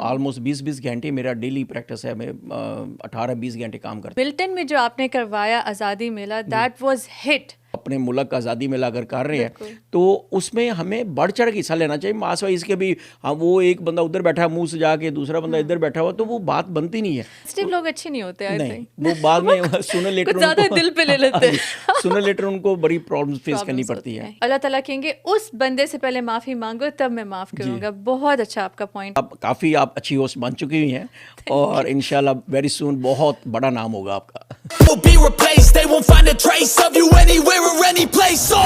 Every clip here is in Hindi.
ऑलमोस्ट 20-20 घंटे मेरा डेली प्रैक्टिस है। मैं 18-20 घंटे काम करता मिल्टन में जो आपने करवाया आज़ादी मेला, दैट वाज हिट। अपने मुल्क का आज़ादी मेला अगर कर रहे बिल्कुल। हैं तो उसमें हमें बढ़ चढ़ के हिस्सा लेना चाहिए। मास वाइज के भी हाँ, वो एक बंदा उधर बैठा है मुंह से जाके, दूसरा बंदा इधर बैठा हुआ, तो वो बात बनती नहीं है। स्टिव लोग अच्छे नहीं होते, आई नहीं, थिंक। वो बाद में सुनर लेटर कुछ ज़्यादा दिल पे ले लेते हैं। सुनर लेटर उनको बड़ी प्रॉब्लम्स फेस करनी Problems पड़ती होती है। हैं। अल्लाह ताला कहेंगे उस बंदे से पहले माफ़ी मांगो, तब मैं माफ़ करूँगा। बहुत अच्छा आपका पॉइंट। अब काफ़ी आप अच्छी होस्ट बन चुकी हुई हैं और इंशाल्लाह वेरी सून बहुत बड़ा नाम होगा आपका। Will be replaced, they won't find a trace of you anywhere or any place. So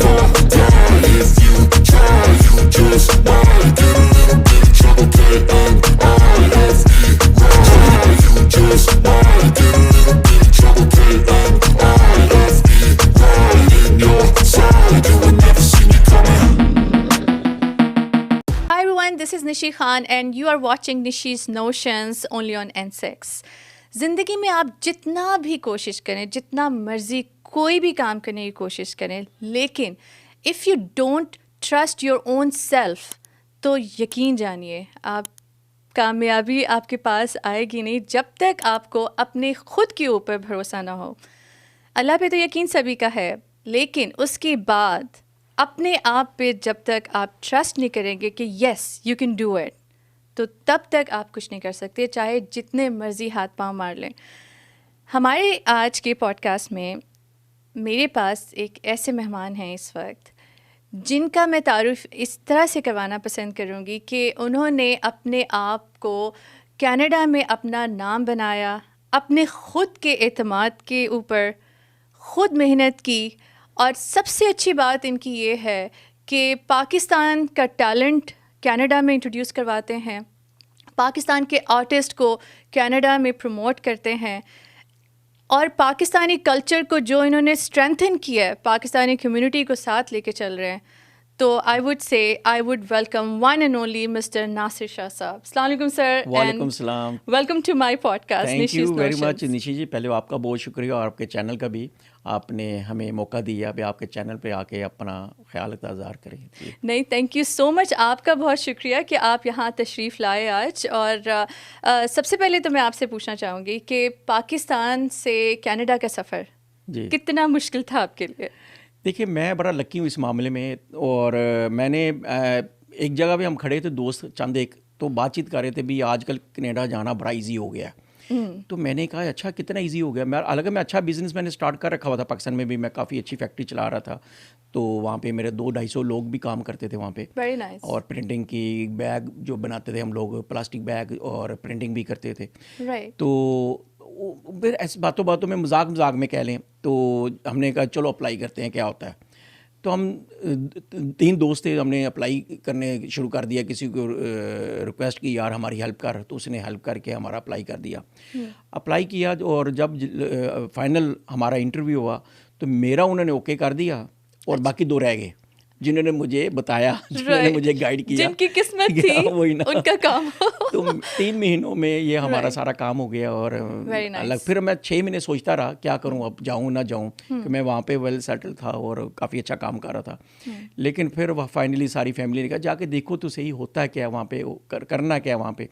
go down if you try, you just might get a little bit of trouble, but I'm on FD. You just might get a little bit of trouble, but I'm on FD. In your side, you will never see me coming. Hi everyone, this is Nishi Khan and you are watching Nishi's Notions only on N6. ज़िंदगी में आप जितना भी कोशिश करें, जितना मर्ज़ी कोई भी काम करने की कोशिश करें, लेकिन if you don't trust your own self, तो यकीन जानिए आप कामयाबी आपके पास आएगी नहीं जब तक आपको अपने खुद के ऊपर भरोसा ना हो। अल्लाह पे तो यकीन सभी का है, लेकिन उसके बाद अपने आप पे जब तक आप ट्रस्ट नहीं करेंगे कि yes you can do it, तो तब तक आप कुछ नहीं कर सकते, चाहे जितने मर्ज़ी हाथ पांव मार लें। हमारे आज के पॉडकास्ट में मेरे पास एक ऐसे मेहमान हैं इस वक्त जिनका मैं तारुफ इस तरह से करवाना पसंद करूँगी कि उन्होंने अपने आप को कनाडा में अपना नाम बनाया, अपने ख़ुद के एतमाद के ऊपर ख़ुद मेहनत की, और सबसे अच्छी बात इनकी ये है कि पाकिस्तान का टैलेंट कनाडा में इंट्रोड्यूस करवाते हैं, पाकिस्तान के आर्टिस्ट को कनाडा में प्रमोट करते हैं, और पाकिस्तानी कल्चर को जो इन्होंने स्ट्रेंथन किया है, पाकिस्तानी कम्युनिटी को साथ लेके चल रहे हैं। तो I would welcome one and only mister Nasir Shah sahab. अस्सलाम वालेकुम सर। वालेकुम सलाम। Welcome to my podcast. Thank you very much Nishi ji. पहले आपका बहुत शुक्रिया और आपके चैनल का भी, आपने हमें मौका दिया भी आपके चैनल पे आके अपना ख्याल इज़हार करें। नहीं, थैंक यू सो मच, आपका बहुत शुक्रिया कि आप यहाँ तशरीफ़ लाए आज। और सबसे पहले तो मैं आपसे पूछना चाहूँगी कि पाकिस्तान से कनाडा का सफ़र जी कितना मुश्किल था आपके लिए? देखिए, मैं बड़ा लकी हूँ इस मामले में, और मैंने एक जगह पे हम खड़े थे दोस्त चंद एक, तो बातचीत कर रहे थे भी आजकल कनाडा जाना बड़ा इजी हो गया है। तो मैंने कहा अच्छा कितना इजी हो गया। मैं अलग मैं अच्छा बिज़नेस मैंने स्टार्ट कर रखा हुआ था। पाकिस्तान में भी मैं काफ़ी अच्छी फैक्ट्री चला रहा था, तो वहाँ पे मेरे 200-250 लोग भी काम करते थे वहाँ पे। Very nice. और प्रिंटिंग की बैग जो बनाते थे हम लोग, प्लास्टिक बैग, और प्रिंटिंग भी करते थे। राइट। तो फिर ऐसी बातों बातों में मजाक में कह लें तो हमने कहा चलो अप्लाई करते हैं क्या होता है। तो हम 3 दोस्त थे, हमने अप्लाई करने शुरू कर दिया। किसी को रिक्वेस्ट की यार हमारी हेल्प कर, तो उसने हेल्प करके हमारा अप्लाई कर दिया। अप्लाई किया, और जब फाइनल हमारा इंटरव्यू हुआ तो मेरा उन्होंने ओके कर दिया, और बाकी 2 रह गए जिन्होंने मुझे बताया, जिन्होंने मुझे गाइड किया, जिनकी किस्मत थी वही ना उनका काम। तो 3 महीनों में ये हमारा सारा काम हो गया। और अलग फिर मैं 6 महीने सोचता रहा क्या करूं, अब जाऊं ना जाऊं, कि मैं वहाँ पे वेल सेटल था और काफ़ी अच्छा काम कर रहा था। लेकिन फिर वह फाइनली सारी फैमिली ने कहा जाके देखो तो सही होता है क्या वहाँ पे, करना क्या वहाँ पे।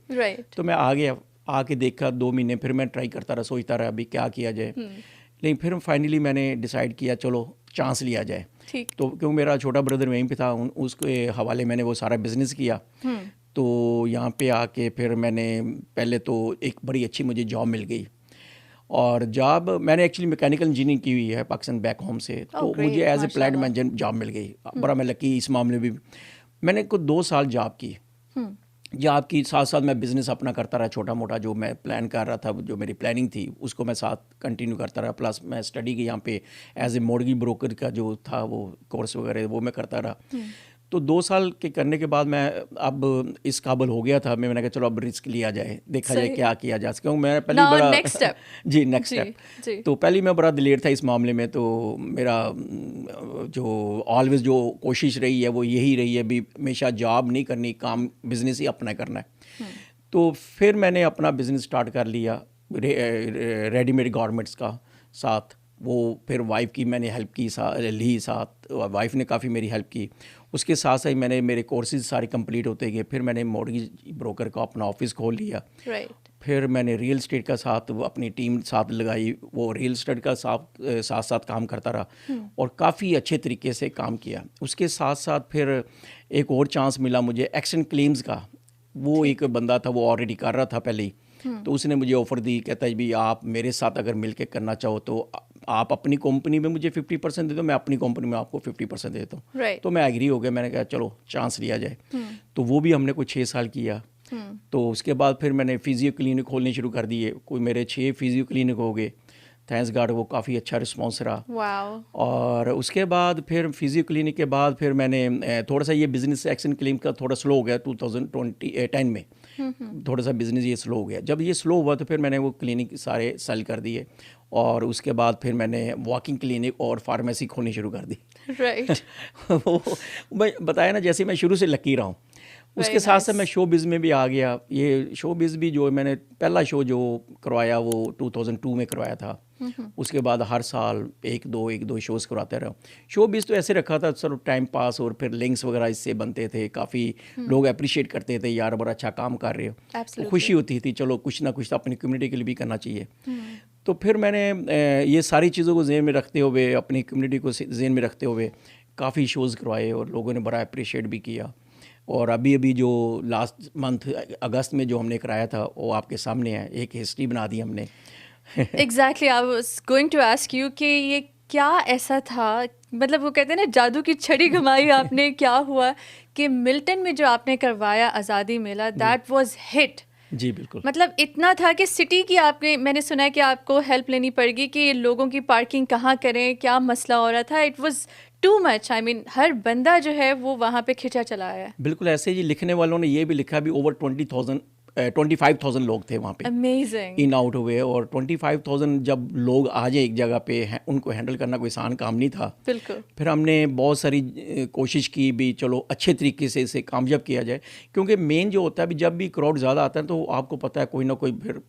तो मैं आ गया, आके देखा 2 महीने, फिर मैं ट्राई करता रहा, सोचता रहा अभी क्या किया जाए। लेकिन फिर फाइनली मैंने डिसाइड किया चलो चांस लिया जाए। तो क्योंकि मेरा छोटा ब्रदर वहीं पे था, उसके हवाले मैंने वो सारा बिज़नेस किया। तो यहाँ पे आके फिर मैंने पहले तो एक बड़ी अच्छी मुझे जॉब मिल गई, और जॉब मैंने एक्चुअली मैकेनिकल इंजीनियरिंग की हुई है पाकिस्तान बैक होम से। तो मुझे as a plant manager job मिल गई। बड़ा मैं लकी इस मामले में भी। मैंने कुछ 2 साल जॉब की। जॉब की साथ साथ मैं बिज़नेस अपना करता रहा, छोटा मोटा जो मैं प्लान कर रहा था, जो मेरी प्लानिंग थी उसको मैं साथ कंटिन्यू करता रहा। प्लस मैं स्टडी की यहाँ पे एज ए मॉर्गेज ब्रोकर का जो था वो कोर्स वगैरह वो मैं करता रहा। तो 2 साल के करने के बाद मैं अब इस काबिल हो गया था, मैंने कहा चलो अब रिस्क लिया जाए, देखा जाए क्या किया जा सके। मैं पहले बड़ा नेक्स्ट स्टेप जी नेक्स्ट स्टेप। तो पहले मैं बड़ा दिलेर था इस मामले में। तो मेरा जो ऑलवेज जो कोशिश रही है वो यही रही है भी हमेशा जॉब नहीं करनी, काम बिज़नेस ही अपना करना है। तो फिर मैंने अपना बिज़नेस स्टार्ट कर लिया रेडीमेड गारमेंट्स का साथ, वो फिर वाइफ की मैंने हेल्प की ली साथ, वाइफ ने काफ़ी मेरी हेल्प की। उसके साथ साथ मैंने मेरे कोर्सेज सारे कंप्लीट होते गए। फिर मैंने मॉर्गेज ब्रोकर का अपना ऑफिस खोल लिया। फिर मैंने रियल एस्टेट का साथ अपनी टीम साथ लगाई, वो रियल एस्टेट का साथ साथ काम करता रहा और काफ़ी अच्छे तरीके से काम किया। उसके साथ साथ फिर एक और चांस मिला मुझे एक्शन क्लेम्स का। वो एक बंदा था, वो ऑलरेडी कर रहा था पहले ही, तो उसने मुझे ऑफ़र दी, कहता है भी आप मेरे साथ अगर मिलके करना चाहो तो आप अपनी कंपनी में मुझे 50% दे दो, मैं अपनी कंपनी में आपको 50% देता हूँ। तो मैं एग्री हो गया, मैंने कहा चलो चांस लिया जाए। तो वो भी हमने कुछ 6 साल किया। तो उसके बाद फिर मैंने फिजियो क्लिनिक खोलने शुरू कर दिए। कोई मेरे 6 फिजियो क्लिनिक हो गए, थैंक्स गॉड, वो काफ़ी अच्छा रिस्पॉन्स रहा। और उसके बाद फिर फिजियो क्लिनिक के बाद फिर मैंने थोड़ा सा ये बिज़नेस एक्शन क्लेम का थोड़ा स्लो हो गया 2010 में। थोड़ा सा बिज़नेस ये स्लो हो गया। जब ये स्लो हुआ तो फिर मैंने वो क्लिनिक सारे सेल कर दिए और उसके बाद फिर मैंने वॉकिंग क्लिनिक और फार्मेसी खोलनी शुरू कर दी। वो मैं बताया ना, जैसे मैं शुरू से लकी रहा हूँ। उसके साथ साथ मैं शो बिज़ में भी आ गया। ये शो बिज़ भी जो मैंने पहला शो जो करवाया वो 2002 में करवाया था। उसके बाद हर साल एक दो शोज़ करवाते रहा। शो बिज़ तो ऐसे रखा था सर, टाइम पास, और फिर लिंक्स वगैरह इससे बनते थे। काफ़ी लोग अप्रिशिएट करते थे, यार बड़ा अच्छा काम कर रहे हो। तो खुशी होती थी, चलो कुछ ना कुछ तो अपनी कम्युनिटी के लिए भी करना चाहिए। तो फिर मैंने ये सारी चीज़ों को ज़हन में रखते हुए, अपनी कम्युनिटी को ज़हन में रखते हुए काफ़ी शोज़ करवाए और लोगों ने बड़ा अप्रिशिएट भी किया। और अभी जो लास्ट मंथ अगस्त में जो हमने कराया था वो आपके सामने है, एक हिस्ट्री बना दी हमने। Exactly, I was going to ask you कि ये क्या ऐसा था, मतलब वो कहते हैं ना जादू की छड़ी घुमाई आपने, क्या हुआ कि मिल्टन में जो आपने करवाया आज़ादी मेला, दैट वाज हिट। जी बिल्कुल, मतलब इतना था कि सिटी की आपने, मैंने सुना है कि आपको हेल्प लेनी पड़ेगी कि लोगों की पार्किंग कहाँ करें, क्या मसला हो रहा था। It was too much, I mean हर बंदा जो है वो वहाँ पे खिंचा चला है। बिल्कुल ऐसे ही लिखने वालों ने ये भी लिखा भी ओवर 25,000 लोग थे वहाँ पे, अमेजिंग इन आउट हुए। और 25,000 जब लोग आ जाए एक जगह पे, उनको हैंडल करना कोई आसान काम नहीं था। बिल्कुल। फिर हमने बहुत सारी कोशिश की भी, चलो अच्छे तरीके से इसे कामयाब किया जाए, क्योंकि मेन जो होता है भी जब भी क्राउड ज़्यादा आता है तो आपको पता है कोई ना कोई फिर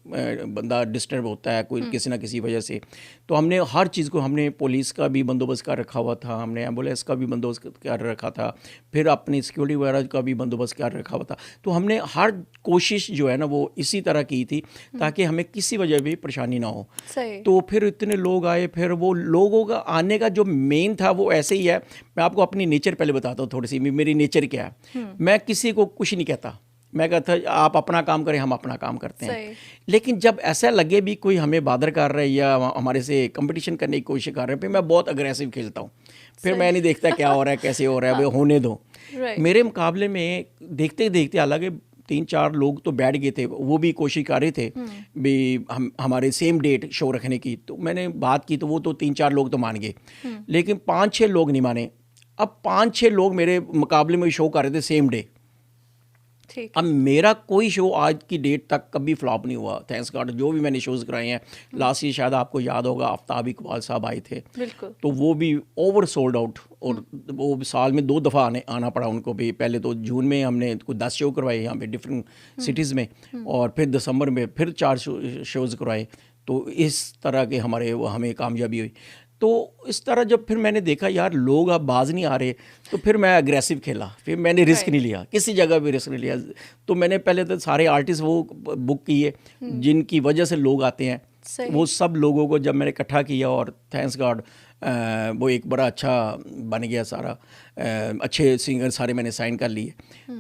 बंदा डिस्टर्ब होता है, कोई किसी ना किसी वजह से। तो हमने हर चीज़ को, हमने पुलिस का भी बंदोबस्त कर रखा हुआ था, हमने एम्बुलेंस का भी बंदोबस्त कर रखा था, फिर अपनी सिक्योरिटी वगैरह का भी बंदोबस्त कर रखा हुआ था। तो हमने हर कोशिश जो है ना वो इसी तरह की थी ताकि हमें किसी वजह भी परेशानी ना हो। तो फिर इतने लोग आए। फिर वो लोगों का आने का जो मेन था वो ऐसे ही है। मैं आपको अपनी नेचर पहले बताता हूँ थोड़ी सी, मेरी नेचर क्या है। मैं किसी को कुछ नहीं कहता, मैं कहता आप अपना काम करें, हम अपना काम करते हैं। लेकिन जब ऐसा लगे भी कोई हमें बादर कर रहा है या हमारे से कंपटीशन करने की कोशिश कर रहे हैं, फिर मैं बहुत अग्रेसिव खेलता हूँ। फिर मैं नहीं देखता क्या हो रहा है, कैसे हो रहा है, वो होने दो। मेरे मुकाबले में देखते देखते हालांकि 3-4 लोग तो बैठ गए थे, वो भी कोशिश कर रहे थे भी हमारे सेम डेट शो रखने की। तो मैंने बात की तो वो तो 3-4 लोग तो मान गए, लेकिन 5-6 लोग नहीं माने। अब 5-6 लोग मेरे मुकाबले में शो कर रहे थे सेम डे। अब मेरा कोई शो आज की डेट तक कभी फ्लॉप नहीं हुआ, थैंक्स गॉड। जो भी मैंने शोज़ कराए हैं, लास्ट ईयर शायद आपको याद होगा आफ्ताब इकबाल साहब आए थे, तो वो भी ओवर सोल्ड आउट। और वो साल में 2 दफ़ा आना पड़ा उनको भी। पहले तो जून में हमने कुछ 10 शो करवाए यहाँ पे डिफरेंट सिटीज़ में, और फिर दिसंबर में फिर 4 शोज़ करवाए। तो इस तरह के हमें कामयाबी हुई। तो इस तरह जब फिर मैंने देखा यार लोग अब बाज नहीं आ रहे, तो फिर मैं अग्रेसिव खेला। फिर मैंने रिस्क नहीं लिया, किसी जगह भी रिस्क नहीं लिया। तो मैंने पहले तो सारे आर्टिस्ट वो बुक किए जिनकी वजह से लोग आते हैं। वो सब लोगों को जब मैंने इकट्ठा किया, और थैंक्स गॉड वो एक बड़ा अच्छा बन गया सारा। अच्छे सिंगर सारे मैंने साइन कर लिए।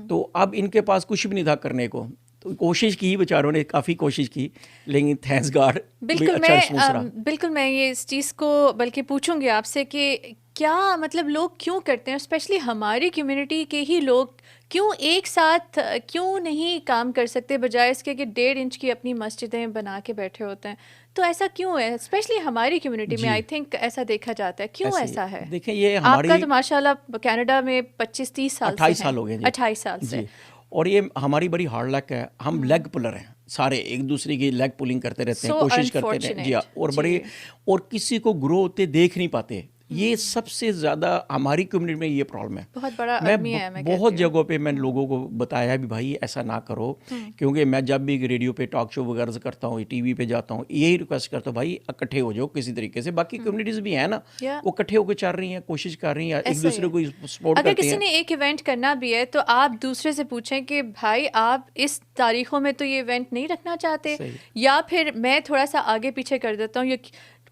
तो अब इनके पास कुछ भी नहीं था करने को। तो कोशिश की, बेचारों ने काफ़ी कोशिश की, लेकिन थैंक्स गॉड बिल्कुल मैं ये इस चीज़ को बल्कि पूछूंगी आपसे कि क्या मतलब लोग क्यों करते हैं, स्पेशली हमारी कम्युनिटी के ही लोग क्यों एक साथ क्यों नहीं काम कर सकते, बजाय इसके कि 1.5 इंच की अपनी मस्जिदें बना के बैठे होते हैं। तो ऐसा क्यों है, स्पेशली हमारी कम्युनिटी में? आई थिंक ऐसा देखा जाता है। क्यों ऐसा है? देखिए ये हमारी, आपका तो माशाल्लाह कनाडा में 25-30 साल 28 साल हो गए। 28 साल से। और ये हमारी बड़ी हार्ड लक है, हम लेग पुलर हैं सारे, एक दूसरे की लेग पुलिंग करते रहते हैं, कोशिश करते हैं। जी हाँ। और किसी को ग्रो होते देख नहीं पाते। ये सबसे ज़्यादा हमारी कम्युनिटी में ये प्रॉब्लम है। बहुत बड़ा मैं आदमी है, मैं बहुत जगहों पे मैं लोगों को बताया भी भाई ऐसा ना करो, क्योंकि मैं जब भी रेडियो पे टॉक शो वगैरह करता हूँ, टीवी पे जाता हूँ, यही रिक्वेस्ट करता हूँ भाई इकट्ठे हो जाओ किसी तरीके से। बाकी कम्युनिटीज़ भी हैं ना, वो इकट्ठे होकर चल रही हैं, कोशिश कर रही हैं, एक दूसरे को सपोर्ट अगर करती किसी हैं। ने एक इवेंट करना भी है तो आप दूसरे से पूछें कि भाई आप इस तारीखों में तो ये इवेंट नहीं रखना चाहते, या फिर मैं थोड़ा सा आगे पीछे कर देता हूँ।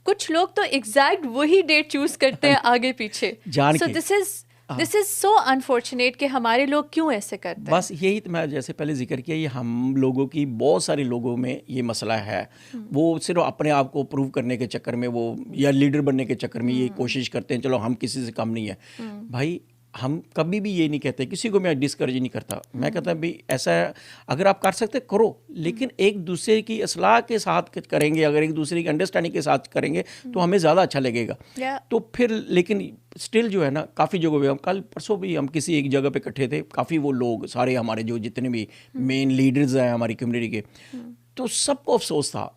कुछ लोग तो एग्जैक्ट वही डेट चूज करते हैं आगे पीछे। So this is so unfortunate कि हमारे लोग क्यों ऐसे करते हैं। बस यही तो मैं जैसे पहले जिक्र किया, ये हम लोगों की, बहुत सारे लोगों में ये मसला है। वो सिर्फ अपने आप को प्रूव करने के चक्कर में वो, या लीडर बनने के चक्कर में ये कोशिश करते हैं चलो हम किसी से कम नहीं है। भाई हम कभी भी ये नहीं कहते, किसी को मैं डिस्करेज नहीं करता। मैं कहता भाई ऐसा है, अगर आप कर सकते करो, लेकिन एक दूसरे की असलाह के साथ करेंगे, अगर एक दूसरे की अंडरस्टैंडिंग के साथ करेंगे तो हमें ज़्यादा अच्छा लगेगा। तो फिर लेकिन स्टिल जो है ना, काफ़ी जगहों पे, हम कल परसों भी हम किसी एक जगह पे इकट्ठे थे, काफ़ी वो लोग सारे हमारे जो जितने भी मेन लीडर्स हैं हमारी कम्युनिटी के, तो सबको अफसोस था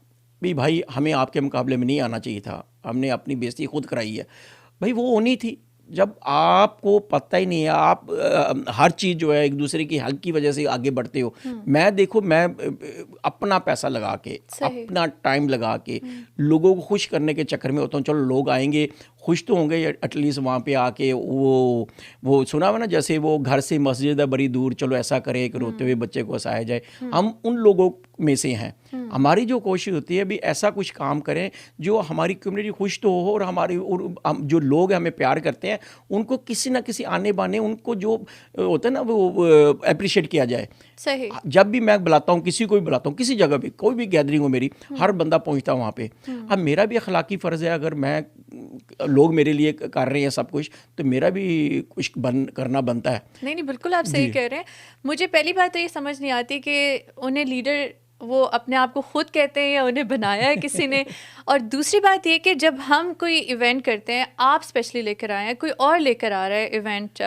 भी भाई हमें आपके मुकाबले में नहीं आना चाहिए था, हमने अपनी बेइज्जती खुद कराई है। भाई वो होनी थी जब आपको पता ही नहीं है, आप हर चीज़ जो है एक दूसरे की हेल्प की वजह से आगे बढ़ते हो। मैं देखो, मैं अपना पैसा लगा के, अपना टाइम लगा के लोगों को खुश करने के चक्कर में होता हूँ। चलो लोग आएंगे, खुश तो होंगे एटलीस्ट वहाँ पे आके। वो सुना हुआ ना, जैसे वो घर से मस्जिद है बड़ी दूर, चलो ऐसा करें एक रोते हुए बच्चे को हंसाया जाए। हम उन लोगों में से हैं। हमारी जो कोशिश होती है भी ऐसा कुछ काम करें जो हमारी कम्युनिटी खुश तो हो, और हमारी जो लोग हमें प्यार करते हैं उनको किसी ना किसी आने बाने उनको जो होता है ना वो अप्रिशिएट किया जाए। सही। जब भी मैं बुलाता हूँ, किसी को भी बुलाता हूँ, किसी जगह भी कोई भी गैदरिंग हो मेरी, हर बंदा पहुँचता वहाँ पे। अब मेरा भी अखलाकी फ़र्ज़ है, अगर मैं लोग मेरे लिए कर रहे हैं सब कुछ, तो मेरा भी कुछ करना बनता है। नहीं, बिल्कुल आप सही कह रहे हैं। मुझे पहली बात तो ये समझ नहीं आती कि उन्हें लीडर वो अपने आप को खुद कहते हैं या उन्हें बनाया है किसी ने। और दूसरी बात ये कि जब हम कोई इवेंट करते हैं, आप स्पेशली लेकर आए हैं, कोई और लेकर आ रहा है इवेंट,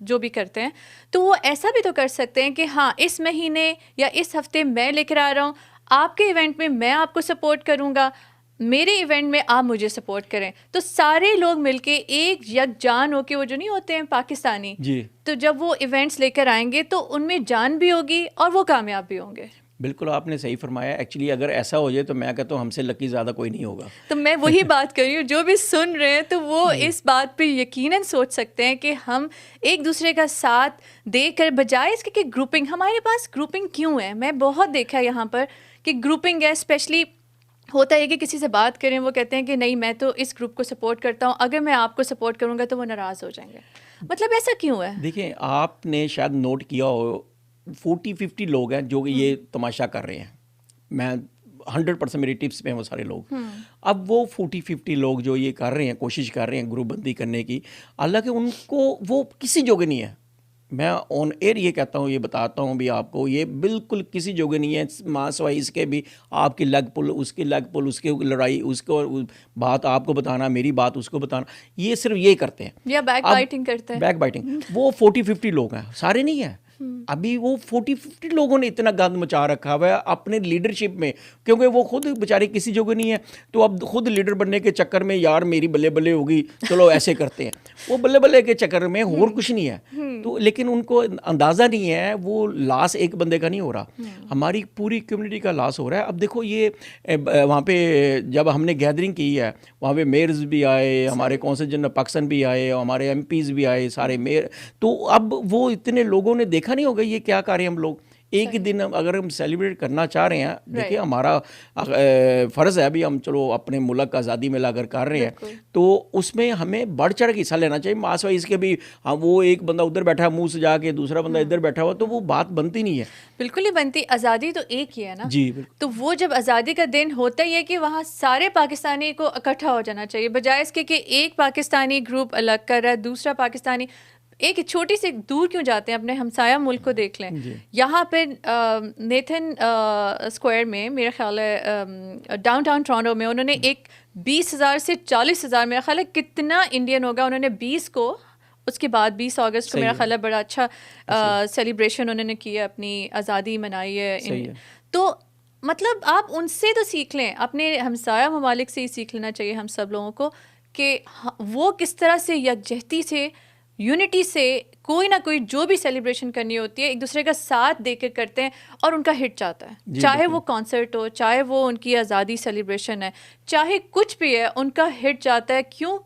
जो भी करते हैं, तो वो ऐसा भी तो कर सकते हैं कि हाँ इस महीने या इस हफ्ते मैं लेकर आ रहा हूँ, आपके इवेंट में मैं आपको सपोर्ट करूँगा, मेरे इवेंट में आप मुझे सपोर्ट करें। तो सारे लोग मिलके एक यकजान होके, वो जो नहीं होते हैं पाकिस्तानी जी, तो जब वो इवेंट्स लेकर आएंगे तो उनमें जान भी होगी और वो कामयाब भी होंगे। बिल्कुल आपने सही फरमाया। एक्चुअली अगर ऐसा हो जाए तो मैं कहता हूँ हमसे लकी ज़्यादा कोई नहीं होगा। तो मैं वही बात कर रही हूँ, जो भी सुन रहे हैं तो वो इस बात पे यकीनन सोच सकते हैं कि हम एक दूसरे का साथ देकर, बजाय इसके कि ग्रुपिंग, हमारे पास ग्रुपिंग क्यों है? मैं बहुत देखा है यहाँ पर कि ग्रुपिंग है। स्पेशली होता है कि किसी से बात करें, वो कहते हैं कि नहीं मैं तो इस ग्रुप को सपोर्ट करता हूँ, अगर मैं आपको सपोर्ट करूँगा तो वो नाराज़ हो जाएंगे। मतलब ऐसा क्यों है? देखिए, आपने शायद नोट किया हो 40-50 लोग हैं जो ये तमाशा कर रहे हैं। मैं 100% मेरी टिप्स पे हैं वो सारे लोग। अब वो 40-50 लोग जो ये कर रहे हैं, कोशिश कर रहे हैं ग्रुप बंदी करने की, हालांकि उनको वो किसी जोगे नहीं है। मैं ऑन एयर ये कहता हूँ, ये बताता हूँ भी आपको, ये बिल्कुल किसी जोगे नहीं है। माँ सवाई इसके भी आपकी लेग पुल, उसकी लेग पुल, उसके लड़ाई, उसको बात आपको बताना, मेरी बात उसको बताना, ये सिर्फ ये करते हैं। या बैक बाइटिंग करते हैं। Back biting. वो 40-50 लोग हैं, सारे नहीं हैं। अभी वो 40-50 लोगों ने इतना गंद मचा रखा हुआ है अपने लीडरशिप में, क्योंकि वो खुद बेचारे किसी जगह नहीं है, तो अब खुद लीडर बनने के चक्कर में यार मेरी बल्ले बल्ले होगी, चलो ऐसे करते हैं। वो बल्ले बल्ले के चक्कर में और कुछ नहीं है। तो लेकिन उनको अंदाज़ा नहीं है वो लॉस एक बंदे का नहीं हो रहा, हमारी पूरी कम्युनिटी का लॉस हो रहा है। अब देखो ये वहाँ पे जब हमने गैदरिंग की है, वहाँ पे मेयर्स भी आए, हमारे कौंसल जनरल पाकिस्तान भी आए, हमारे MPs भी आए, सारे मेयर। तो अब वो इतने लोगों ने देखा नहीं होगा ये क्या कर रहे हैं हम लोग। एक ही दिन अगर हम सेलिब्रेट करना चाह रहे हैं, देखिए हमारा फ़र्ज़ है अभी, हम चलो अपने मुल्क का आज़ादी में लाकर कर रहे हैं, तो उसमें हमें बढ़ चढ़ के हिस्सा लेना चाहिए। मास वाइज के भी हम, वो एक बंदा उधर बैठा है मुंह से जाके, दूसरा बंदा इधर बैठा हुआ, तो वो बात बनती नहीं है। बिल्कुल ही बनती। आज़ादी तो एक ही है ना जी। तो वो जब आज़ादी का दिन होता ही है कि वहाँ सारे पाकिस्तानी को इकट्ठा हो जाना चाहिए, बजाय इसके कि एक पाकिस्तानी ग्रुप अलग कर रहा है, दूसरा पाकिस्तानी एक छोटी सी दूर क्यों जाते हैं, अपने हमसाया मुल्क को देख लें। यहाँ पे नेथन स्क्वायर में, मेरा ख्याल है डाउनटाउन टोरंटो में, उन्होंने एक 20,000 से 40,000, मेरा ख्याल है कितना इंडियन होगा, उन्होंने 20 को, उसके बाद 20 अगस्त को मेरा ख्याल है बड़ा अच्छा सेलिब्रेशन उन्होंने किया, अपनी आज़ादी मनाई है। तो मतलब आप उनसे तो सीख लें, अपने हमसाया ममालिक से ही सीख लेना चाहिए हम सब लोगों को कि वो किस तरह से यकजहती से, यूनिटी से कोई ना कोई जो भी सेलिब्रेशन करनी होती है एक दूसरे का साथ देकर करते हैं और उनका हिट जाता है। चाहे वो कॉन्सर्ट हो, चाहे वो उनकी आज़ादी सेलिब्रेशन है, चाहे कुछ भी है, उनका हिट जाता है। क्यों?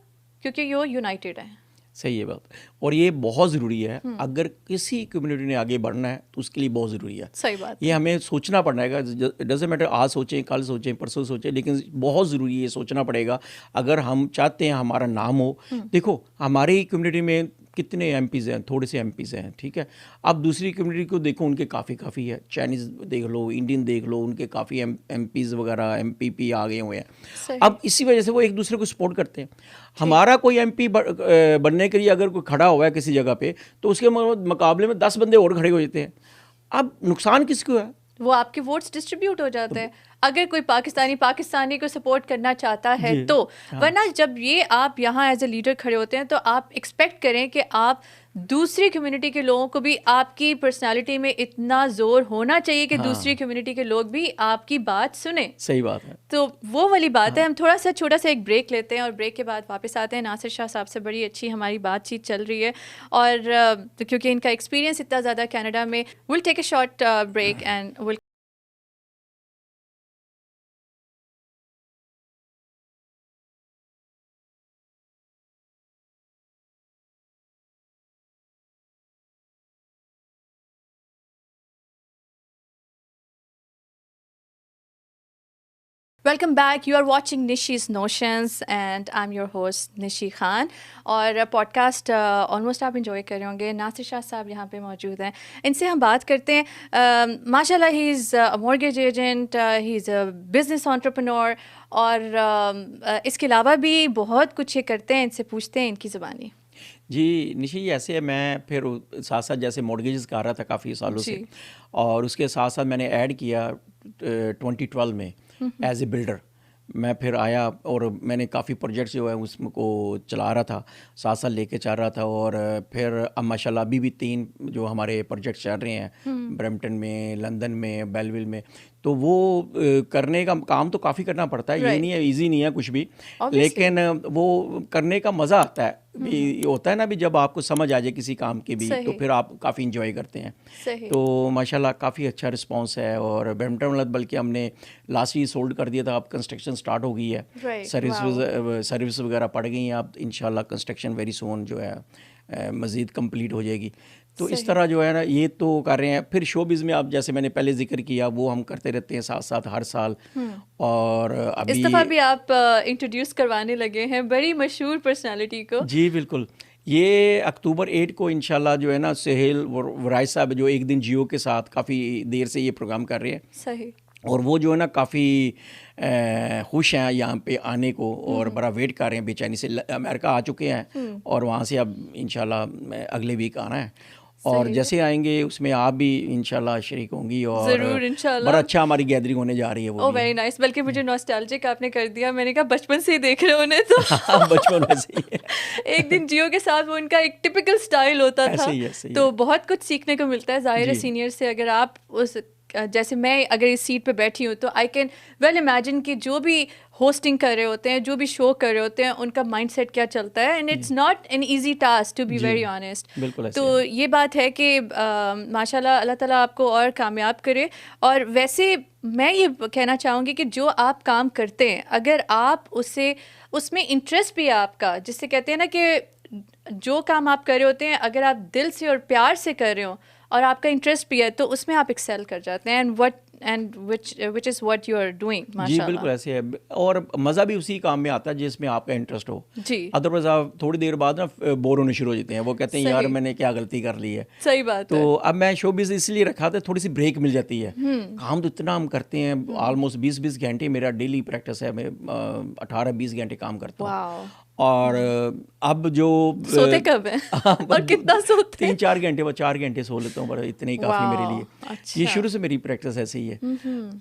क्योंकि वो यूनाइटेड है। सही है बात, और ये बहुत ज़रूरी है। अगर किसी कम्युनिटी ने आगे बढ़ना है तो उसके लिए बहुत ज़रूरी है। सही बात। ये हमें सोचना पड़ेगा। डज़न्ट मैटर आज सोचें, कल सोचें, परसों सोचें, लेकिन बहुत ज़रूरी है, ये सोचना पड़ेगा अगर हम चाहते हैं हमारा नाम हो। देखो हमारी कम्युनिटी में कितने एमपीज़ हैं, थोड़े से एमपीज़ हैं, ठीक है। अब दूसरी कम्युनिटी को देखो, उनके काफ़ी है। चाइनीज़ देख लो, इंडियन देख लो, उनके काफ़ी एमपीज़ वगैरह एमपीपी आ गए हुए हैं। अब इसी वजह से वो एक दूसरे को सपोर्ट करते हैं। हमारा कोई एमपी बनने के लिए अगर कोई खड़ा हुआ है किसी जगह पे, तो उसके मुकाबले में 10 बंदे और खड़े हो जाते हैं। अब नुकसान किसको है? वो आपके वोट्स डिस्ट्रीब्यूट हो जाते हैं। अगर कोई पाकिस्तानी को सपोर्ट करना चाहता है तो, वरना जब ये आप यहाँ एज ए लीडर खड़े होते हैं तो आप एक्सपेक्ट करें कि आप दूसरी कम्युनिटी के लोगों को भी, आपकी पर्सनालिटी में इतना जोर होना चाहिए कि दूसरी कम्युनिटी के लोग भी आपकी बात सुने। सही बात है। तो वो वाली बात है। हम थोड़ा सा छोटा सा एक ब्रेक लेते हैं और ब्रेक के बाद वापस आते हैं। नासिर शाह साहब से बड़ी अच्छी हमारी बातचीत चल रही है और क्योंकि इनका एक्सपीरियंस इतना ज़्यादा कनाडा में। Will take a short break and will welcome back. You are watching Nishi's notions and I am your host Nishi Khan. और पॉडकास्ट ऑलमोस्ट आप इंजॉय कर रहे होंगे। नासिर शाह साहब यहाँ पे मौजूद हैं, इनसे हम बात करते हैं। माशाल्लाह he is a mortgage agent, he is a business entrepreneur और इसके अलावा भी बहुत कुछ ये करते हैं। इनसे पूछते हैं इनकी ज़बानी। जी निशी, ऐसे है, मैं फिर साथ साथ जैसे मॉर्गेजेस कर रहा था काफ़ी सालों से, और उसके साथ साथ मैंने ऐड किया 2012 में एज ए बिल्डर। मैं फिर आया और मैंने काफ़ी प्रोजेक्ट्स जो है उसको चला रहा था, साथ साथ लेके चल रहा था। और फिर अब माशाल्लाह अभी भी 3 जो हमारे प्रोजेक्ट्स चल रहे हैं, ब्रैम्पटन में, लंदन में, बेलविल में। तो वो करने का काम तो काफ़ी करना पड़ता है। ये नहीं है, इजी नहीं है कुछ भी, लेकिन वो करने का मज़ा आता है। ये होता है ना भी, जब आपको समझ आ जाए किसी काम की भी, तो फिर आप काफ़ी इंजॉय करते हैं। तो माशाल्लाह काफ़ी अच्छा रिस्पांस है। और ब्रैम्पटन बल्कि हमने लास्ट ईयर सोल्ड कर दिया था, अब कंस्ट्रक्शन स्टार्ट हो गई है, सर्विस वगैरह पड़ गई हैं। अब इंशाल्लाह कंस्ट्रक्शन वेरी सून जो है मज़ीद कंप्लीट हो जाएगी। तो इस तरह जो है ना, ये तो कर रहे हैं। फिर शोबिज़ में आप जैसे मैंने पहले जिक्र किया, वो हम करते रहते हैं साथ साथ हर साल। और अभी इस दफ़ा भी आप इंट्रोड्यूस करवाने लगे हैं बड़ी मशहूर पर्सनालिटी को। जी बिल्कुल। ये अक्टूबर 8 को इंशाल्लाह जो है ना, सुहेल वराइज साहब जो एक दिन जियो के साथ काफ़ी देर से ये प्रोग्राम कर रहे हैं। सही। और वो जो है ना काफ़ी खुश हैं यहाँ पे आने को, और बड़ा वेट कर रहे हैं बेचैनी से। अमेरिका आ चुके हैं और वहाँ से अब इंशाल्लाह अगले वीक आना है। और जैसे आएंगे उसमें आप भी इंशाल्लाह शरीक होंगी, और ज़रूर इंशाल्लाह। बड़ा अच्छा हमारी गैदरिंग होने जा रही है। वो वेरी नाइस। बल्कि मुझे नॉस्टैल्जिक आपने कर दिया। मैंने कहा बचपन से ही देख रहे उन्हें तो बचपन में से ही है। एक दिन जियो के साथ वो उनका एक टिपिकल स्टाइल होता था। ऐसे ही तो बहुत कुछ सीखने को मिलता है ज़ाहिर है सीनियर से। अगर आप उस जैसे मैं अगर इस सीट पे बैठी हूँ तो आई कैन वेल इमेजिन कि जो भी होस्टिंग कर रहे होते हैं, जो भी शो कर रहे होते हैं, उनका माइंडसेट क्या चलता है। And it's not an easy task to be very honest. तो ये बात है कि माशाल्लाह अल्लाह ताला आपको और कामयाब करे। और वैसे मैं ये कहना चाहूँगी कि जो आप काम करते हैं, अगर आप उसमें इंटरेस्ट भी है आपका, जिससे कहते हैं ना कि जो काम आप कर रहे होते हैं अगर आप दिल से और प्यार से कर रहे हो और आपका इंटरेस्ट भी है, तो उसमें आप एक्सेल कर जाते हैं। And which is what you are doing। जी बिल्कुल ऐसे है। और मज़ा भी उसी काम में आता है जिसमें आपका इंटरेस्ट हो जी। अदरवाइज आप थोड़ी देर बाद ना बोर होने शुरू हो जाते हैं। वो कहते हैं यार मैंने क्या गलती कर ली है। सही बात तो है। अब मैं शोबिज़ इसलिए रखा था, थोड़ी सी ब्रेक मिल जाती है। काम तो इतना हम करते हैं, ऑलमोस्ट 20 घंटे मेरा डेली प्रैक्टिस है। मैं 18-20 घंटे काम करता हूँ। और अब जो सोते कब हैं? और कितना सोते? 3-4 घंटे, वो 4 घंटे सो लेता हूँ, बड़ा इतने ही काफ़ी मेरे लिए। अच्छा। ये शुरू से मेरी प्रैक्टिस ऐसे ही है।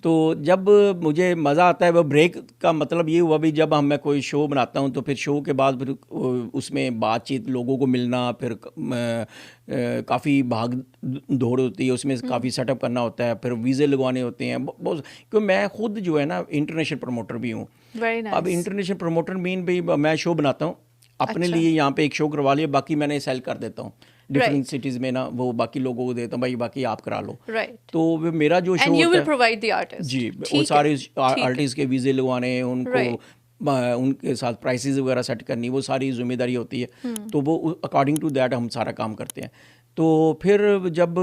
तो जब मुझे मज़ा आता है, वो ब्रेक का मतलब ये हुआ भी, जब मैं कोई शो बनाता हूँ तो फिर शो के बाद फिर उसमें बातचीत, लोगों को मिलना, फिर काफ़ी भाग दौड़ होती है, उसमें काफ़ी सेटअप करना होता है, फिर वीज़े लगवाने होते हैं बहुत। क्योंकि मैं खुद जो है ना इंटरनेशनल प्रमोटर भी हूँ। अब इंटरनेशनल प्रमोटर मीन भी मैं शो बनाता बनाता हूँ अपने लिए, यहाँ पे एक शो करवा लिया, बाकी मैंने सेल कर देता हूँ डिफरेंट सिटीज में ना, वो बाकी लोगों को देता हूँ, भाई बाकी आप करा लो। तो वो मेरा जो शो होता है जी, वो सारे आर्टिस्ट के वीज़े लगवाने, उनको उनके साथ प्राइसेस वगैरह सेट करनी, वो सारी जिम्मेदारी होती है। तो वो अकॉर्डिंग टू दैट हम सारा काम करते हैं। तो फिर जब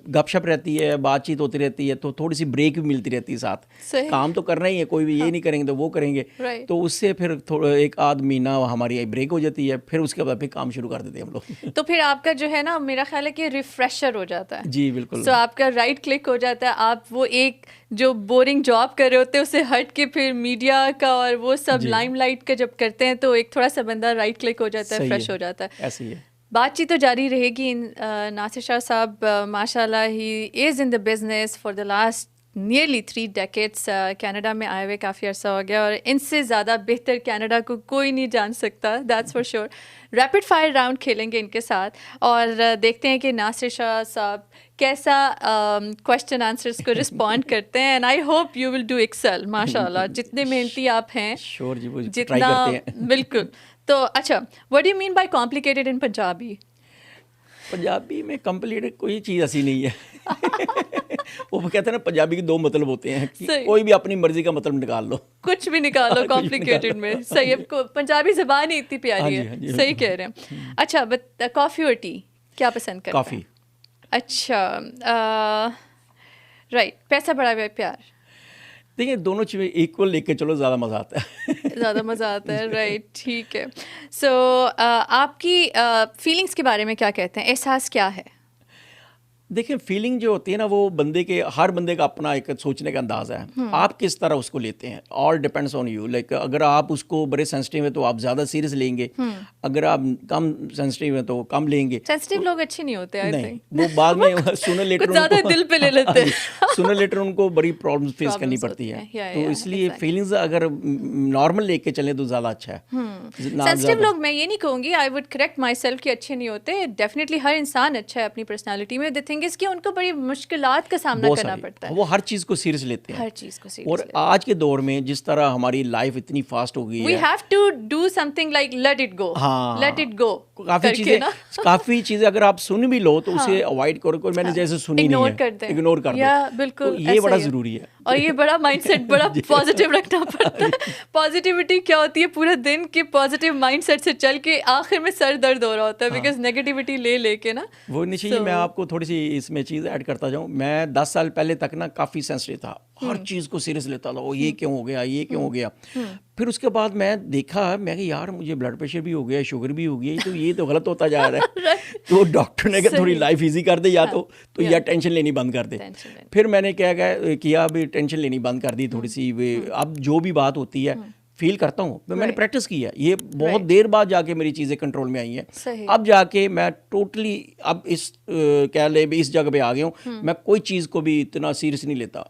गपशप रहती है, बातचीत होती रहती है, तो थोड़ी सी ब्रेक भी मिलती रहती है साथ। काम तो करना ही है, कोई भी ये नहीं करेंगे तो वो करेंगे, तो उससे फिर थोड़ा एक आध महीना हमारी ब्रेक हो जाती है, फिर उसके बाद फिर काम शुरू कर देते हैं हम लोग। तो फिर आपका जो है ना, मेरा ख्याल है कि रिफ्रेशर हो जाता है। जी बिल्कुल। तो आपका राइट क्लिक हो जाता है, आप वो एक जो बोरिंग जॉब कर रहे होते हैं उससे हट के फिर मीडिया का और वो सब लाइमलाइट का जब करते हैं तो एक थोड़ा सा बंदा राइट क्लिक हो जाता है, फ्रेश हो जाता है। ऐसे ही है। बातचीत तो जारी रहेगी। नासिर शाह साहब माशाल्लाह he is in the business for the last nearly 3 decades। Canada में आए हुए काफ़ी अर्सा हो गया और इनसे ज़्यादा बेहतर कनाडा को कोई नहीं जान सकता, that's for sure. Rapid fire round खेलेंगे इनके साथ और देखते हैं कि नासिर शाह साहब कैसा क्वेश्चन आंसर्स को रिस्पॉन्ड करते हैं। And I hope you will do excel, माशाल्लाह जितने मेहनती आप हैं, श्योर जी, वो जितना ट्राई करते हैं। बिल्कुल। तो अच्छा, what do you mean by complicated in Punjabi? Punjabi में कॉम्प्लिकेटेड कोई चीज़ ऐसी नहीं है। वो कहते हैं ना, पंजाबी के 2 मतलब होते हैं कि कोई भी अपनी मर्जी का मतलब निकाल लो, कुछ भी निकाल लो कॉम्प्लिकेटेड में। सही है, पंजाबी ज़बान ही इतनी प्यारी है। सही कह रहे हैं। अच्छा, बट कॉफ़ी और टी क्या पसंद करते हैं? कॉफ़ी। अच्छा, राइट। पैसा बढ़ा हुआ प्यार? देखिए, दोनों चीज़ें इक्वल लेके चलो, ज़्यादा मज़ा आता है। ज़्यादा मज़ा आता है, राइट। ठीक है। सो आपकी फीलिंग्स के बारे में क्या कहते हैं, एहसास क्या है? देखिए, फीलिंग जो होती है ना, वो हर बंदे का अपना एक सोचने का अंदाज़ है। आप किस तरह उसको लेते हैं, all depends on you. Like अगर आप उसको बड़े सेंसिटिव है तो आप ज़्यादा सीरियस लेंगे, अगर आप कम सेंसिटिव है तो कम लेंगे। सेंसिटिव लोग अच्छे नहीं होते, आई थिंक। वो बाद में सुनर लेटर ज़्यादा दिल पे ले लेते हैं। सुनर लेटर उनको बड़ी प्रॉब्लम्स फेस करनी पड़ती है। तो इसलिए फीलिंग्स अगर नॉर्मल लेके चलें तो ज़्यादा अच्छा है। सेंसिटिव लोग, मैं ये नहीं कहूँगी, I would correct my self कि अच्छे नहीं होते। डेफिनेटली हर इंसान अच्छा है अपनी पर्सनैलिटी में। द थिंग इज कि उनको बड़ी मुश्किलात का सामना करना पड़ता है। वो हर चीज़ को सीरियस लेते हैं, हर चीज़ को सीरियस। और आज के दौर में जिस तरह हमारी लाइफ इतनी फास्ट हो गई है, we have to do something like let it go. Let it go. काफ़ी चीज़ें अगर आप सुन भी लो तो उसे अवॉइड करो, कोई मैंने जैसे सुनी नहीं है, इग्नोर कर दो। बिल्कुल, ये बड़ा ज़रूरी है। और ये बड़ा माइंडसेट बड़ा पॉजिटिव रखना पड़ता है। पॉजिटिविटी क्या होती है, पूरे दिन के पॉजिटिव माइंडसेट से चल के आखिर में सर दर्द हो रहा होता है, बिकॉज नेगेटिविटी ले लेके ना। वो निश्चित, मैं आपको थोड़ी सी इसमें चीज़ ऐड करता जाऊँ। मैं 10 साल पहले तक ना काफ़ी सेंसिटिव था, हर चीज़ को सीरियस लेता था। वो ये क्यों हो गया, ये क्यों हो गया। फिर उसके बाद मैं देखा, मैं कि यार मुझे ब्लड प्रेशर भी हो गया, शुगर भी हो गई, तो ये तो गलत होता जा रहा है। तो डॉक्टर ने कहा थोड़ी लाइफ इजी कर दे, या तो या टेंशन लेनी बंद कर दे। फिर मैंने क्या किया, अभी टेंशन लेनी बंद कर दी थोड़ी सी। अब जो भी बात होती है फील करता हूँ, मैंने प्रैक्टिस की है, ये बहुत देर बाद जाके मेरी चीज़ें कंट्रोल में आई हैं। अब जाके मैं टोटली अब क्या ले इस जगह पे आ गया हूँ। मैं कोई चीज़ को भी इतना सीरियस नहीं लेता,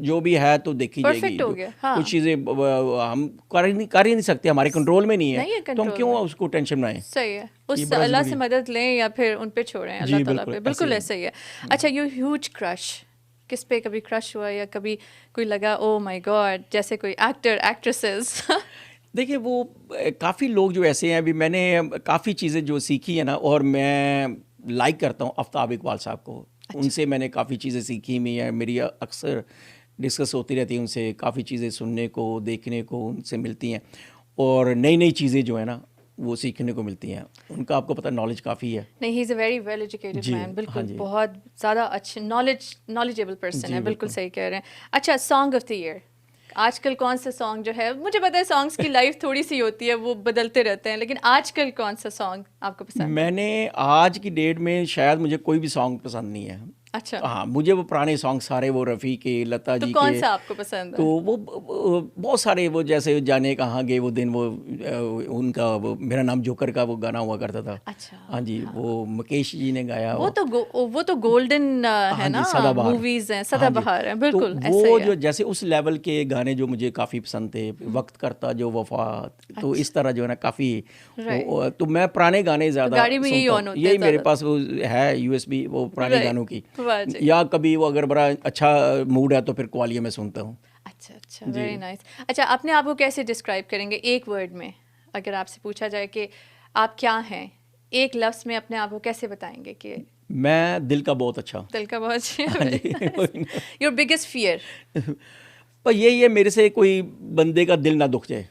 जो भी है तो देखी जाएगी। कुछ चीज़ें हम कर ही नहीं सकते, हमारे कंट्रोल में नहीं है, तो हम क्यों उसको टेंशन बनाएं। सही है, उस अल्लाह से मदद लें या फिर उन पे छोड़ें, अल्लाह ताला पे। बिल्कुल ऐसा ही है। अच्छा, यू ह्यूज क्रश, किस पे कभी क्रश हुआ या कभी कोई लगा ओ माय गॉड, जैसे कोई एक्टर एक्ट्रेसेस? देखिए, वो काफ़ी लोग जो ऐसे हैं, अभी मैंने काफ़ी चीज़ें जो सीखी है ना, और मैं लाइक करता हूँ आफ्ताब इकबाल साहब को। अच्छा। उनसे मैंने काफ़ी चीज़ें सीखी हुई हैं, मेरी अक्सर डिस्कस होती रहती है उनसे, काफ़ी चीज़ें सुनने को, देखने को उनसे मिलती हैं, और नई नई चीज़ें जो है ना वो सीखने को मिलती हैं। उनका आपको पता नॉलेज काफ़ी है। नहीं, he is a very well educated man. बिल्कुल, बहुत ज़्यादा अच्छे नॉलेजेबल पर्सन है। बिल्कुल सही कह रहे हैं। अच्छा, सॉन्ग ऑफ द ईयर आजकल कौन सा सॉन्ग जो है, मुझे पता है सॉन्ग्स की लाइफ थोड़ी सी होती है, वो बदलते रहते हैं, लेकिन आजकल कौन सा सॉन्ग आपको पसंद है? मैंने आज की डेट में शायद मुझे कोई भी सॉन्ग पसंद नहीं है। अच्छा। हाँ, मुझे वो पुराने सॉन्ग सारे, वो रफ़ी के, लता जी के। तो कौन सा आपको पसंद है? तो वो बहुत सारे, वो जैसे जाने कहाँ गए वो दिन, वो उनका वो मेरा नाम जोकर का वो गाना हुआ करता था। अच्छा। हाँ जी, वो मुकेश जी ने गाया। वो तो गोल्डन है ना, मूवीज हैं, सदाबहार हैं। बिल्कुल तो वो जो जैसे उस लेवल के गाने जो मुझे काफ़ी पसंद थे, वक्त करता जो वफा, तो इस तरह जो है ना काफ़ी। तो मैं पुराने गाने ज़्यादा, यही मेरे पास वो है USB, वो पुराने गानों की। या कभी वो अगर बड़ा अच्छा मूड है तो फिर कवालियाँ मैं सुनता हूँ। अच्छा, वेरी नाइस। अच्छा, अपने आप को कैसे डिस्क्राइब करेंगे एक वर्ड में? अगर आपसे पूछा जाए कि आप क्या हैं, एक लफ्ज़ में अपने आप को कैसे बताएंगे कि मैं दिल का बहुत अच्छा। दिल का बहुत अच्छा। Your biggest fear? पर यही है, मेरे से कोई बंदे का दिल ना दुख जाए।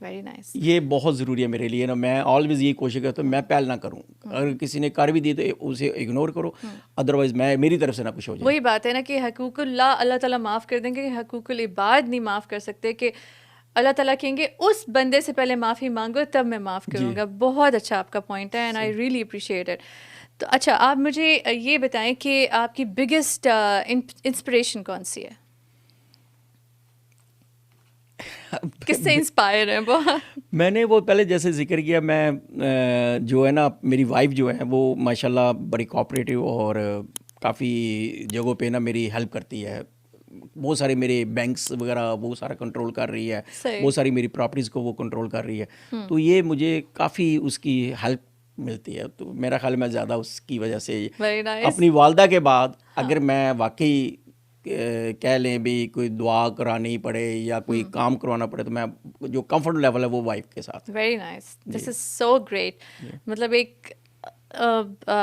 Very nice. ये बहुत ज़रूरी है मेरे लिए ना। मैं ऑलवेज ये कोशिश करता हूँ मैं पहल ना करूँ। अगर किसी ने कर भी दी तो उसे इग्नोर करो, अदरवाइज मैं मेरी तरफ से ना कुछ हो जाए। वही बात है ना कि हकूकुल्लाह अल्लाह ताला माफ़ कर देंगे, हकूकुल इबाद नहीं माफ़ कर सकते। कि अल्लाह ताला कहेंगे उस बंदे से पहले माफ़ी मांगो तब मैं माफ़ करूँगा। बहुत अच्छा आपका पॉइंट है and I really appreciate it. तो अच्छा, आप मुझे ये बताएं कि आपकी बिगेस्ट इंस्पिरेशन कौन सी है? किससे इंस्पायर है बहुत? मैंने वो पहले जैसे जिक्र किया, मैं जो है ना, मेरी वाइफ जो है वो माशाल्लाह बड़ी कोऑपरेटिव और काफ़ी जगहों पे ना मेरी हेल्प करती है। बहुत सारे मेरे बैंक्स वगैरह वो सारा कंट्रोल कर रही है, बहुत सारी मेरी प्रॉपर्टीज़ को वो कंट्रोल कर रही है। तो ये मुझे काफ़ी उसकी हेल्प मिलती है। तो मेरा ख्याल में ज़्यादा उसकी वजह से अपनी वालदा के बाद अगर मैं वाकई कह लें भी कोई दुआ करानी पड़े या कोई काम करवाना पड़े तो मैं जो कंफर्ट लेवल है वो वाइफ के साथ। Very nice, this is so great. मतलब एक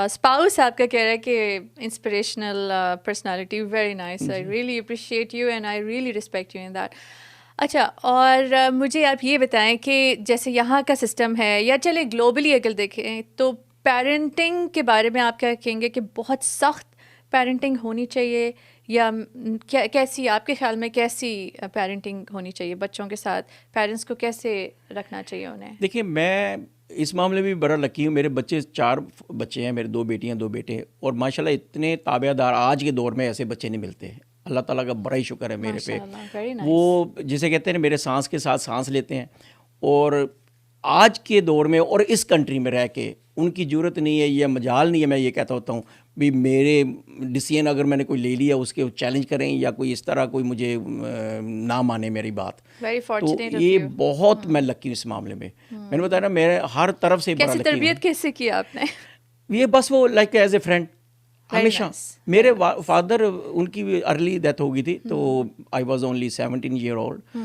स्पाउस आपका कह रहा है कि inspirational personality, very nice. I really appreciate you and I really respect you in that. अच्छा, और मुझे आप ये बताएं कि जैसे यहाँ का सिस्टम है या चले ग्लोबली अगर देखें तो पेरेंटिंग के बारे में आप क्या कहेंगे कि बहुत सख्त पेरेंटिंग होनी चाहिए या कैसी आपके ख्याल में कैसी पेरेंटिंग होनी चाहिए बच्चों के साथ? पेरेंट्स को कैसे रखना चाहिए उन्हें? देखिए, मैं इस मामले में भी बड़ा लकी हूँ। मेरे बच्चे 4 बच्चे हैं, मेरे 2 बेटियाँ 2 बेटे, और माशाल्लाह इतने ताबेदार आज के दौर में ऐसे बच्चे नहीं मिलते। अल्लाह ताला का बड़ा ही शुक्र है मेरे पे। वो जिसे कहते हैं मेरे सांस के साथ सांस लेते हैं, और आज के दौर में और इस कंट्री में रह के उनकी ज़रूरत नहीं है या मजाल नहीं है। मैं ये कहता होता हूँ भी मेरे डिसीजन अगर मैंने कोई ले लिया उसके चैलेंज करें या कोई इस तरह कोई मुझे ना माने मेरी बात। तो ये बहुत मैं लकी हूँ इस मामले में। मैंने बताया ना, मेरे हर तरफ से बड़ा लकी। तरबियत कैसे की आपने? ये बस वो लाइक एज ए फ्रेंड हमेशा। मेरे फादर, उनकी अर्ली डेथ हो गई थी, तो I was only 17 year old.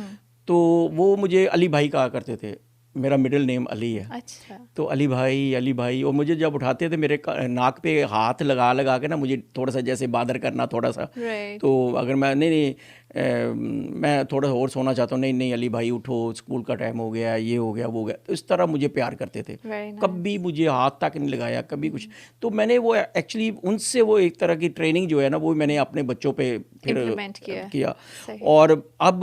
तो वो मुझे अली भाई कहा करते थे। मेरा मिडिल नेम अली है। अच्छा। तो अली भाई, और मुझे जब उठाते थे मेरे नाक पे हाथ लगा के ना मुझे थोड़ा सा जैसे बादर करना थोड़ा सा। तो अगर मैं नहीं मैं थोड़ा और सोना चाहता हूँ, नहीं अली भाई उठो, स्कूल का टाइम हो गया, ये हो गया वो हो गया। तो इस तरह मुझे प्यार करते थे। कभी मुझे हाथ तक नहीं लगाया, कभी कुछ। तो मैंने वो एक्चुअली उनसे वो एक तरह की ट्रेनिंग जो है ना वो मैंने अपने बच्चों पे फिर किया। और अब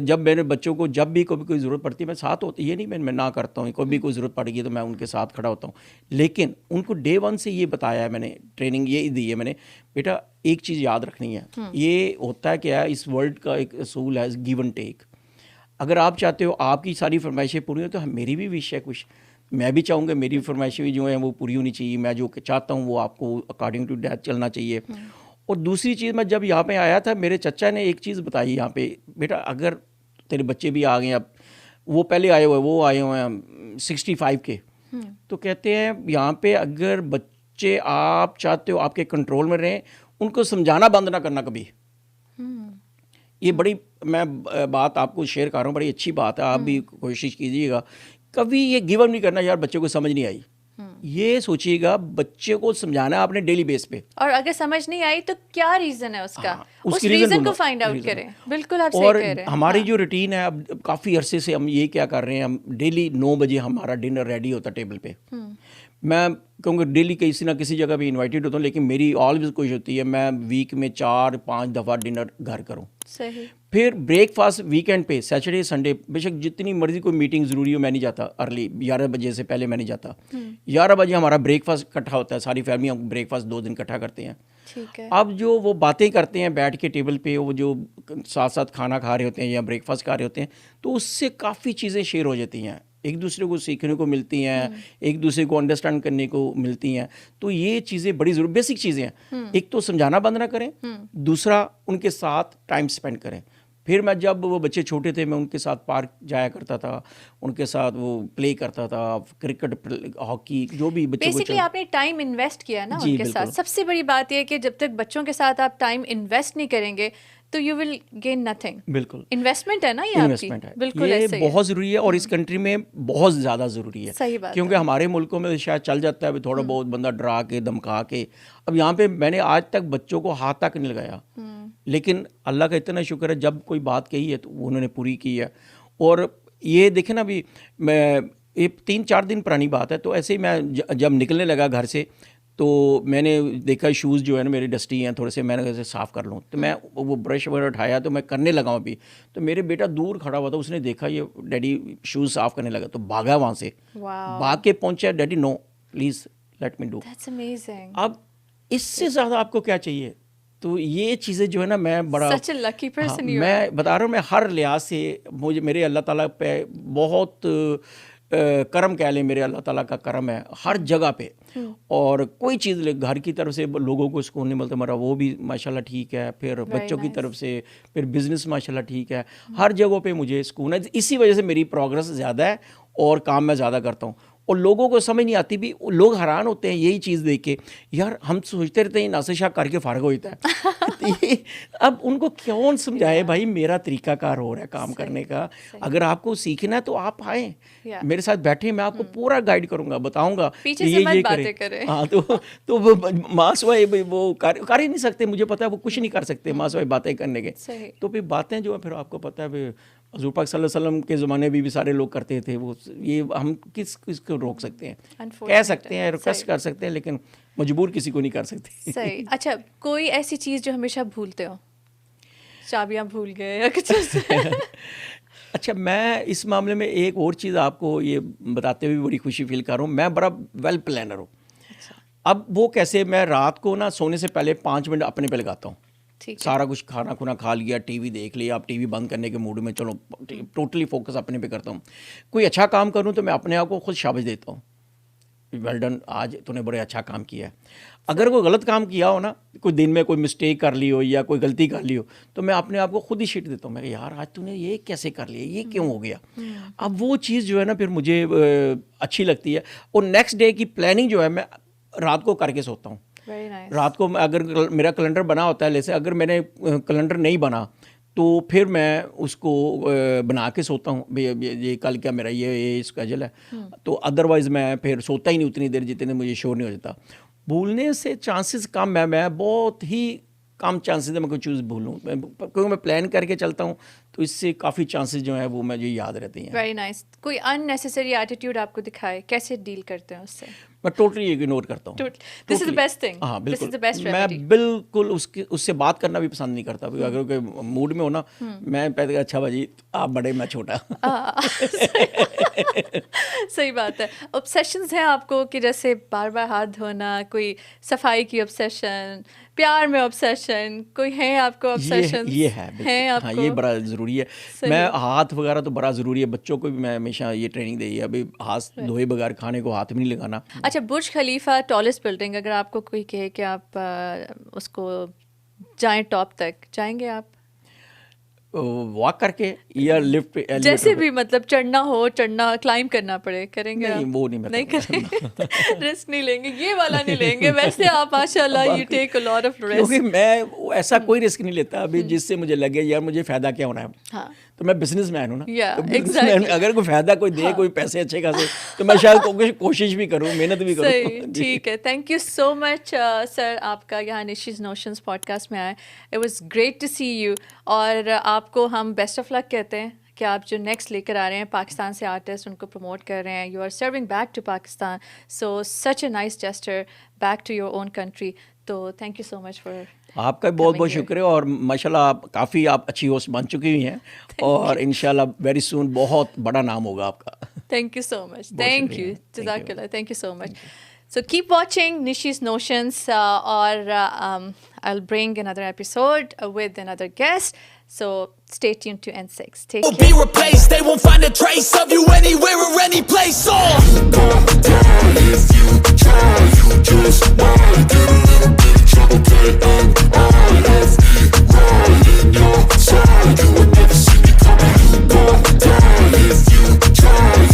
जब मेरे बच्चों को जब भी कभी कोई ज़रूरत पड़ती है मैं साथ होती, ये नहीं मैं ना करता हूँ, कभी कोई ज़रूरत पड़ेगी तो मैं उनके साथ खड़ा होता हूँ। लेकिन उनको डे 1 से ये बताया है मैंने, ट्रेनिंग ये दी है मैंने, बेटा एक चीज़ याद रखनी है। ये होता है क्या है, इस वर्ल्ड का एक असूल है गिव एंड टेक। अगर आप चाहते हो आपकी सारी फरमाइशें पूरी हो तो मेरी भी विश है कुछ, मैं भी चाहूँगा मेरी फरमाइशें भी जो हैं वो पूरी होनी चाहिए। मैं जो चाहता हूँ वो आपको अकॉर्डिंग टू दैट चलना चाहिए। और दूसरी चीज़, मैं जब यहाँ पे आया था मेरे चचा ने एक चीज़ बताई यहाँ पे, बेटा अगर तेरे बच्चे भी आ गए, अब वो पहले आए हुए हैं 65 के, तो कहते हैं यहाँ पे अगर बच्चे आप चाहते हो आपके कंट्रोल में रहें, उनको समझाना बंद ना करना कभी। ये बड़ी मैं बात आपको शेयर कर रहा हूँ, बड़ी अच्छी बात है, आप भी कोशिश कीजिएगा। कभी ये गिव अप नहीं करना यार बच्चे को समझ नहीं आई, ये सोचिएगा बच्चे को समझाना आपने डेली बेस पे। और अगर समझ नहीं आई तो क्या रीज़न है उसका, उस रीज़न को फाइंड आउट करें। बिल्कुल आप सही कह रहे हैं। हमारी जो रूटीन है अब काफ़ी अरसे से हम ये क्या कर रहे हैं, हम डेली 9 बजे हमारा डिनर रेडी होता टेबल पे। मैं कहूँगा डेली किसी ना किसी जगह भी इनवाइटेड होता हूँ, लेकिन मेरी ऑलवेज कोशिश होती है मैं वीक में 4-5 दफ़ा डिनर घर करूँ। सही। फिर ब्रेकफास्ट वीकेंड पे, सैटरडे संडे, बेशक जितनी मर्जी कोई मीटिंग ज़रूरी हो मैं नहीं जाता, अर्ली 11 बजे से पहले मैं नहीं जाता। 11 बजे हमारा ब्रेकफास्ट इकट्ठा होता है, सारी फैमिली हम ब्रेकफास्ट 2 दिन इकट्ठा करते हैं। ठीक है। अब जो वो बातें करते हैं बैठ के टेबल पे, वो जो साथ साथ खाना खा रहे होते हैं या ब्रेकफास्ट खा रहे होते हैं, तो उससे काफ़ी चीज़ें शेयर हो जाती हैं, एक दूसरे को सीखने को मिलती हैं, एक दूसरे को अंडरस्टैंड करने को मिलती हैं। तो ये चीज़ें बड़ी ज़रूरी बेसिक चीज़ें हैं। एक तो समझाना बंद ना करें, दूसरा उनके साथ टाइम स्पेंड करें। फिर मैं जब वो बच्चे छोटे थे मैं उनके साथ पार्क जाया करता था, उनके साथ वो प्ले करता था, क्रिकेट हॉकी जो भी बच्चों बेसिकली आपने टाइम इन्वेस्ट किया ना उनके साथ। सबसे बड़ी बात यह है कि जब तक बच्चों के साथ आप टाइम इन्वेस्ट नहीं करेंगे तो यू विल गेन नथिंग। बिल्कुल इन्वेस्टमेंट है ना ये इन्वेस्टमेंट आपकी, है, बिल्कुल ये ऐसे ही है। बहुत ज़रूरी है और इस कंट्री में बहुत ज़्यादा ज़रूरी है। सही बात क्योंकि हमारे मुल्कों में शायद चल जाता है अभी थोड़ा बहुत बंदा डरा के धमका के। अब यहाँ पे मैंने आज तक बच्चों को हाथ तक नहीं लगाया, लेकिन अल्लाह का इतना शुक्र है जब कोई बात कही है तो उन्होंने पूरी की है। और ये देखें ना, अभी मैं ये 3-4 दिन पुरानी बात है, तो ऐसे ही मैं जब निकलने लगा घर से तो मैंने देखा शूज़ जो है ना मेरे डस्टी हैं थोड़े से, मैंने कैसे साफ़ कर लूँ, तो मैं वो ब्रश वगैरह उठाया तो मैं करने लगा अभी, तो मेरे बेटा दूर खड़ा हुआ था, उसने देखा ये डैडी शूज़ साफ़ करने लगा, तो भागा वहाँ से, भाग के पहुँचा, daddy no please let me do. That's amazing. अब इससे ज़्यादा आपको क्या चाहिए? तो ये चीज़ें जो है ना, मैं बड़ा सच अ लकी पर्सन यू। मैं बता रहा हूँ, मैं हर लिहाज से मुझे मेरे अल्लाह ताला पे बहुत करम कह लें, मेरे अल्लाह ताला का करम है हर जगह पे। और कोई चीज़ घर की तरफ से लोगों को सुकून नहीं मिलता, मेरा वो भी माशाल्लाह ठीक है, फिर बच्चों की तरफ से, फिर बिज़नेस माशाल्लाह ठीक है, हर जगहों पे मुझे सुकून है। इसी वजह से मेरी प्रोग्रेस ज़्यादा है और काम मैं ज़्यादा करता हूँ। और लोगों को समझ नहीं आती भी, लोग हैरान होते हैं यही चीज़ देख के, यार हम सोचते रहते हैं नासिर शाह करके फ़ारिग हो जाता है। तो ये अब उनको कौन समझाए भाई, मेरा तरीकाकार हो रहा है काम करने का। अगर आपको सीखना है तो आप आए मेरे साथ बैठे, मैं आपको पूरा गाइड करूंगा, बताऊंगा ये करें। हाँ, तो वो मासवाई वो कर ही नहीं सकते, मुझे पता है वो कुछ नहीं कर सकते मासवाई बातें करने के। तो फिर बातें जो है फिर आपको पता है हज़ूर पाक सल्लल्लाहु अलैहि वसल्लम के ज़माने भी सारे लोग करते थे वो, ये हम किसको रोक सकते हैं? कह सकते हैं, रिक्वेस्ट कर सकते हैं, लेकिन मजबूर किसी को नहीं कर सकते। सही। अच्छा, कोई ऐसी चीज़ जो हमेशा भूलते हो? चाबियाँ भूल गए या कुछ ऐसे? अच्छा, मैं इस मामले में एक और चीज़ आपको ये बताते हुए बड़ी खुशी फील कर रहा हूँ, मैं बड़ा वेल प्लानर हूँ। अब वो कैसे, मैं रात को ना सोने से पहले 5 मिनट अपने पे लगाता हूँ। सारा कुछ खाना खुना खा लिया, टीवी देख लिया, अब टीवी बंद करने के मूड में, चलो टोटली फोकस अपने पे करता हूँ। कोई अच्छा काम करूँ तो मैं अपने आप को खुद शाबाश देता हूँ, वेल डन, आज तूने बड़े अच्छा काम किया है। अगर कोई गलत काम किया हो ना, कोई दिन में कोई मिस्टेक कर ली हो या कोई गलती कर ली हो, तो मैं अपने आप को खुद ही शीट देता हूँ, मैं यार आज तूने ये कैसे कर लिया, ये क्यों हो गया। अब वो चीज़ जो है ना फिर मुझे अच्छी लगती है। और नेक्स्ट डे की प्लानिंग जो है मैं रात को करके सोता हूँ। रात को अगर मेरा कैलेंडर बना होता है, जैसे अगर मैंने कैलेंडर नहीं बना तो फिर मैं उसको बना के सोता हूँ, ये कल क्या मेरा ये स्केड्यूल है, तो अदरवाइज़ मैं फिर सोता ही नहीं उतनी देर जितने मुझे शोर नहीं हो जाता। भूलने से चांसेस कम है, मैं बहुत ही कम चांसेस है मैं कोई चीज़ भूलूँ, क्योंकि मैं प्लान करके चलता हूँ, तो इससे काफ़ी चांसेस जो हैं वो मुझे याद रहती हैं। Very nice. कोई अननेसेसरी एटीट्यूड आपको दिखाए, कैसे डील करते हैं उससे? मैं टोटली इग्नोर करता हूँ। This is the best thing. हाँ बिल्कुल, this is the best remedy. मैं बिल्कुल उससे बात करना भी पसंद नहीं करता। अगर कोई मूड में हो ना, मैं पहले अच्छा भाजी आप बड़े मैं छोटा। सही बात है। ऑब्सेशंस हैं आपको कि जैसे बार बार हाथ धोना, कोई सफाई की ऑब्सेशन, प्यार में ऑब्सेशन, कोई है आपको ऑब्सेशन? ये है आपको? हाँ, ये बड़ा ज़रूरी है। मैं हाथ वगैरह तो बड़ा ज़रूरी है, बच्चों को भी मैं हमेशा ये ट्रेनिंग दी है, अभी हाथ धोए बगैर खाने को हाथ में नहीं लगाना। अच्छा, बुर्ज खलीफा टॉलेस्ट बिल्डिंग, अगर आपको कोई कहे कि आप उसको जाएं टॉप तक, जाएंगे आप? वॉक करके या लिफ्ट, जैसे भी मतलब चढ़ना क्लाइंब करना पड़े, करेंगे? नहीं, वो नहीं करेंगे। रिस्क नहीं लेंगे, ये वाला नहीं लेंगे। वैसे आप माशाल्लाह you take a lot of risk. क्योंकि मैं ऐसा कोई रिस्क नहीं लेता अभी जिससे मुझे लगे यार मुझे फ़ायदा क्या होना है। हाँ। तो मैं बिजनेसमैन हूँ ना, तो बिजनेसमैन अगर कोई फ़ायदा कोई दे, कोई पैसे अच्छे खासे, तो मैं शायद कोशिश भी करूँ, मेहनत भी करूँ। सही, ठीक है। Thank you so much sir, आपका यहाँ निशीज़ नोशंस पॉडकास्ट में आए। It was great to see you, और आपको हम बेस्ट ऑफ लक कहते हैं कि आप जो नेक्स्ट लेकर आ रहे हैं पाकिस्तान से आर्टिस्ट, उनको प्रमोट कर रहे हैं। You are serving back to Pakistan, so such a nice gesture back to your own country. तो thank you so much for आपका बहुत बहुत शुक्रिया, और माशाल्लाह आप काफ़ी अच्छी होस्ट बन चुकी हुई हैं, और इंशाल्लाह वेरी सून बहुत बड़ा नाम होगा आपका। Thank you so much. Thank you, जज़ाकल्लाह, thank you so much. So keep watching Nishi's Notions, or I'll bring another episode with another guest. So stay tuned to N6. Take care. Be replaced, they won't find a trace of you